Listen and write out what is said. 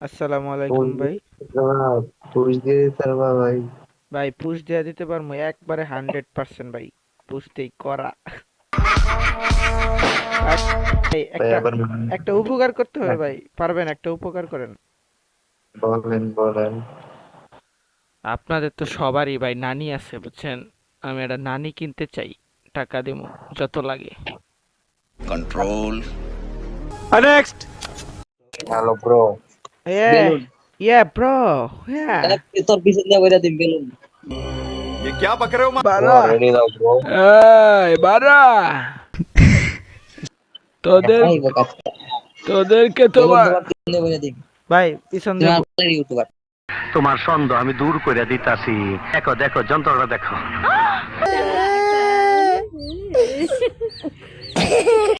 আসসালামু আলাইকুম ভাই। পুষ দিয়ে দিতে পারবা ভাই? ভাই পুশ দেয়া দিতে পারবো একবারে 100% ভাই। পুশতেই করা। ভাই ভাই একটা আবার একটা উপকার করতে হবে ভাই, পারবেন? একটা উপকার করেন। বলেন বলেন। আপনাদের তো সবারই ভাই নানি আছে বুঝছেন, আমি একটা নানি কিনতে চাই, টাকা দেবো যত লাগে। Control. Hello bro. এ বেলুন ইয়া ব্রো, ইয়া তোর পিছন দিয়ে বইরা দিন বেলুন। ये क्या बक रहे हो ব্রো বারা, রেডি দাও ব্রো। এই বারা, তোদের এই বোকাচ্চা, তোদেরকে বেলুন তোমার তোমার পিছন দিয়ে বইরা দিন। ভাই পিছন তুমি দেব। আসলে ইউটিউবার। তোমার সন্দেহ আমি দূর করে দিতাছি। দেখো দেখো যন্ত্রটা দেখো।